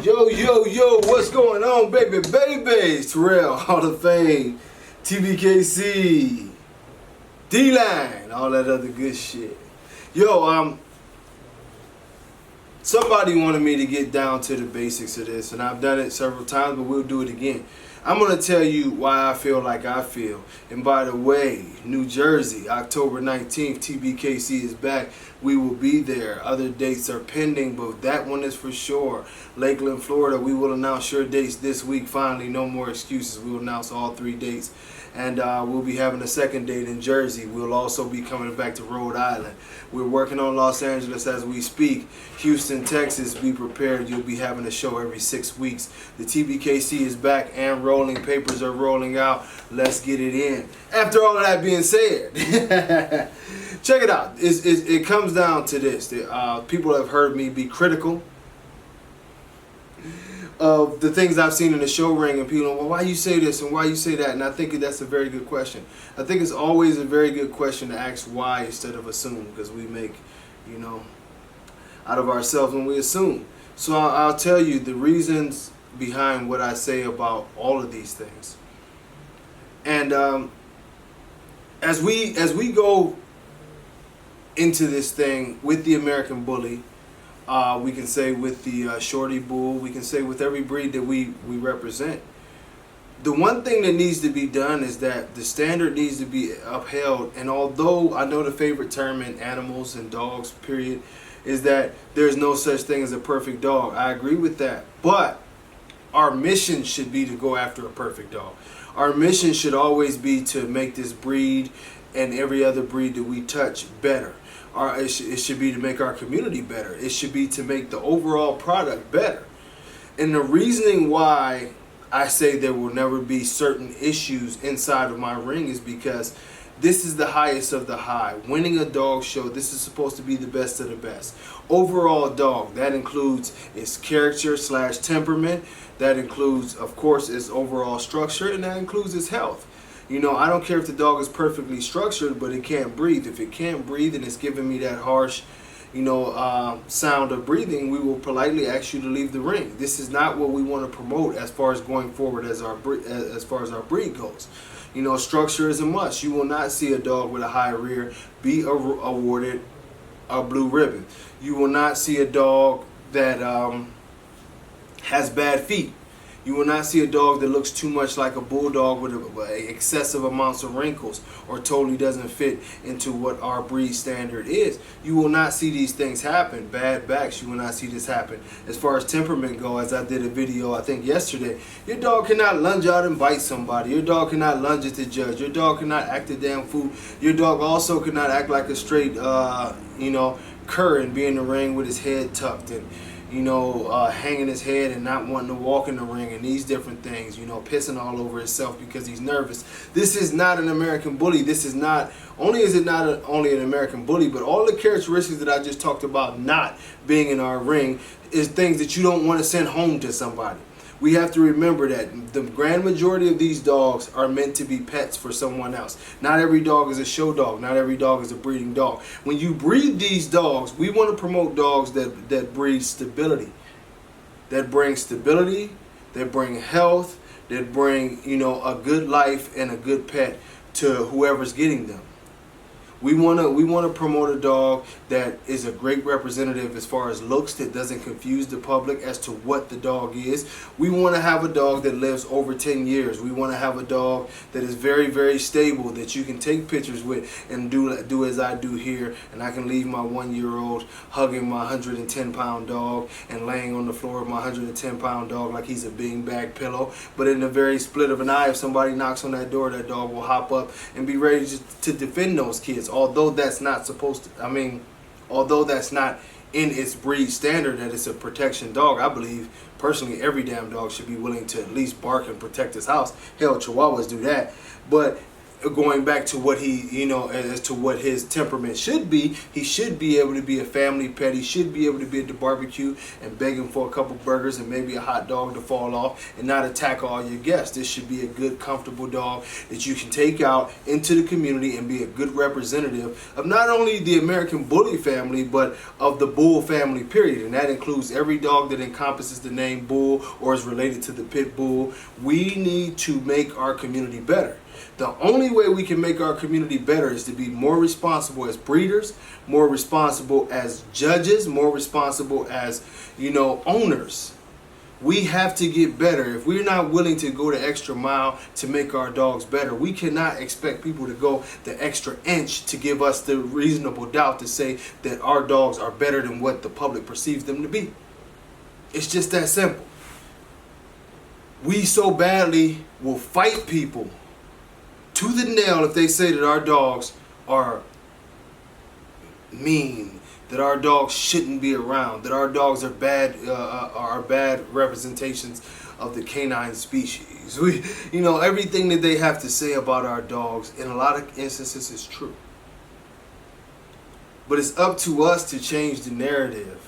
Yo, what's going on, baby? Terrell, Hall of Fame, TBKC, D-Line, all that other good shit. Somebody wanted me to get down to the basics of this, and I've done it several times, but we'll do it again. I'm going to tell you why I feel like I feel. And by the way, New Jersey, October 19th, TBKC is back. We will be there. Other dates are pending, but that one is for sure. Lakeland, Florida, we will announce your dates this week. Finally, no more excuses. We will announce all 3 dates. And we'll be having a second date in Jersey. We'll also be coming back to Rhode Island. We're working on Los Angeles as we speak. Houston, Texas, be prepared. You'll be having a show every 6 weeks. The TBKC is back and rolling. Papers are rolling out. Let's get it in. After all of that being said, check it out. It comes down to this. People have heard me be critical of the things I've seen in the show ring, and people, well, why you say this and why you say that? And I think that's a very good question. I think it's always a very good question to ask why instead of assume, because we make, out of ourselves when we assume. So I'll tell you the reasons behind what I say about all of these things. And as we go into this thing with the American Bully, we can say with the Shorty Bull, we can say with every breed that we represent. The one thing that needs to be done is that the standard needs to be upheld. And although I know the favorite term in animals and dogs, period, is that there's no such thing as a perfect dog. I agree with that. But our mission should be to go after a perfect dog. Our mission should always be to make this breed and every other breed that we touch better. It should be to make our community better. It should be to make the overall product better. And the reasoning why I say there will never be certain issues inside of my ring is because this is the highest of the high. Winning a dog show, this is supposed to be the best of the best. Overall dog, that includes its character / temperament. That includes, of course, its overall structure, and that includes its health. I don't care if the dog is perfectly structured, but it can't breathe. If it can't breathe and it's giving me that harsh, sound of breathing, we will politely ask you to leave the ring. This is not what we want to promote as far as going forward as far as our breed goes. Structure is a must. You will not see a dog with a high rear be awarded a blue ribbon. You will not see a dog that has bad feet. You will not see a dog that looks too much like a bulldog with excessive amounts of wrinkles or totally doesn't fit into what our breed standard is. You will not see these things happen. Bad backs, you will not see this happen. As far as temperament go, as I did a video, I think yesterday, your dog cannot lunge out and bite somebody. Your dog cannot lunge at the judge. Your dog cannot act a damn fool. Your dog also cannot act like a straight, cur and be in the ring with his head tucked and hanging his head and not wanting to walk in the ring and these different things, pissing all over himself because he's nervous. This is not an American Bully. This is not, only is it not only an American Bully, but all the characteristics that I just talked about not being in our ring is things that you don't want to send home to somebody. We have to remember that the grand majority of these dogs are meant to be pets for someone else. Not every dog is a show dog. Not every dog is a breeding dog. When you breed these dogs, we want to promote dogs that breed stability. That bring stability, that bring health, that bring, a good life and a good pet to whoever's getting them. We want to promote a dog that is a great representative as far as looks, that doesn't confuse the public as to what the dog is. We want to have a dog that lives over 10 years. We want to have a dog that is very, very stable, that you can take pictures with and do as I do here, and I can leave my 1-year-old hugging my 110-pound dog and laying on the floor of my 110-pound dog like he's a beanbag pillow. But in the very split of an eye, if somebody knocks on that door, that dog will hop up and be ready to defend those kids. Although that's not supposed to, although that's not in its breed standard that it's a protection dog, I believe personally every damn dog should be willing to at least bark and protect his house. Hell, Chihuahuas do that. But going back to what he, as to what his temperament should be, he should be able to be a family pet. He should be able to be at the barbecue and begging for a couple burgers and maybe a hot dog to fall off and not attack all your guests. This should be a good, comfortable dog that you can take out into the community and be a good representative of not only the American Bully family, but of the Bull family, period. And that includes every dog that encompasses the name Bull or is related to the pit bull. We need to make our community better. The only way we can make our community better is to be more responsible as breeders, more responsible as judges, more responsible as, owners. We have to get better. If we're not willing to go the extra mile to make our dogs better, we cannot expect people to go the extra inch to give us the reasonable doubt to say that our dogs are better than what the public perceives them to be. It's just that simple. We so badly will fight people to the nail if they say that our dogs are mean, that our dogs shouldn't be around, that our dogs are bad representations of the canine species. Everything that they have to say about our dogs in a lot of instances is true. But it's up to us to change the narrative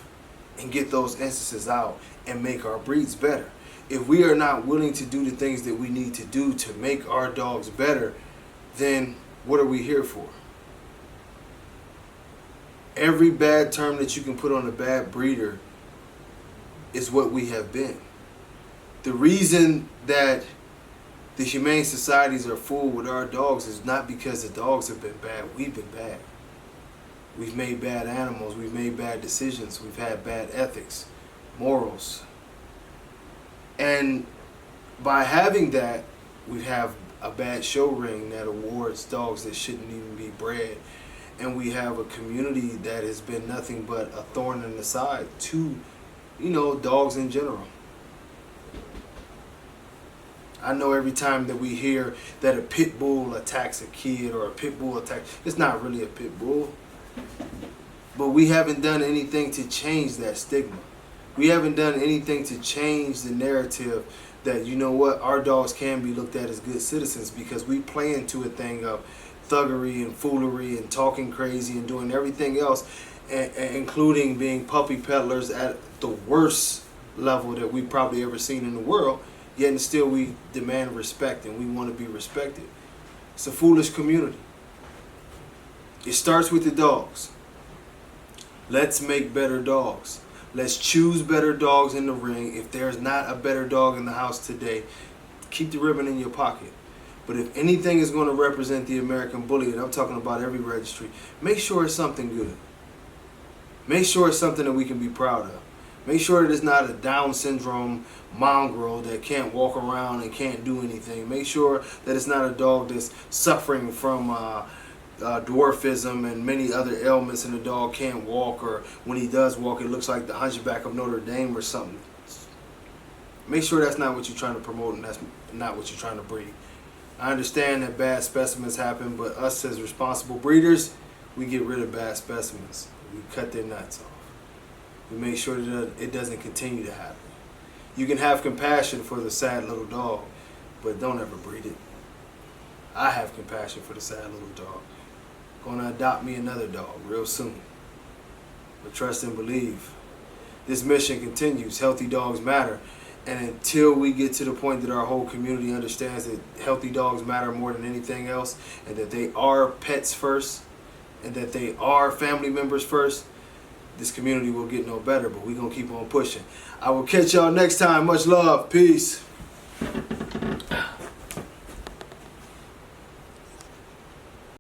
and get those instances out and make our breeds better. If we are not willing to do the things that we need to do to make our dogs better, then what are we here for? Every bad term that you can put on a bad breeder is what we have been. The reason that the humane societies are full with our dogs is not because the dogs have been bad. We've been bad. We've made bad animals. We've made bad decisions. We've had bad ethics, morals. And by having that, we have a bad show ring that awards dogs that shouldn't even be bred. And we have a community that has been nothing but a thorn in the side to, dogs in general. I know every time that we hear that a pit bull attacks a kid or a pit bull attacks, it's not really a pit bull. But we haven't done anything to change that stigma. We haven't done anything to change the narrative that, our dogs can be looked at as good citizens, because we play into a thing of thuggery and foolery and talking crazy and doing everything else, including being puppy peddlers at the worst level that we've probably ever seen in the world, yet and still we demand respect and we want to be respected. It's a foolish community. It starts with the dogs. Let's make better dogs. Let's choose better dogs in the ring. If there's not a better dog in the house today, keep the ribbon in your pocket. But if anything is going to represent the American Bully, and I'm talking about every registry, make sure it's something good. Make sure it's something that we can be proud of. Make sure that it's not a Down syndrome mongrel that can't walk around and can't do anything. Make sure that it's not a dog that's suffering from dwarfism and many other ailments, and the dog can't walk, or when he does walk, it looks like the Hunchback of Notre Dame or something. Make sure that's not what you're trying to promote, and that's not what you're trying to breed. I understand that bad specimens happen, but us as responsible breeders, we get rid of bad specimens. We cut their nuts off. We make sure that it doesn't continue to happen. You can have compassion for the sad little dog, but don't ever breed it. I have compassion for the sad little dog. Gonna adopt me another dog real soon. But trust and believe. This mission continues. Healthy dogs matter. And until we get to the point that our whole community understands that healthy dogs matter more than anything else, and that they are pets first, and that they are family members first, this community will get no better. But we're going to keep on pushing. I will catch y'all next time. Much love. Peace.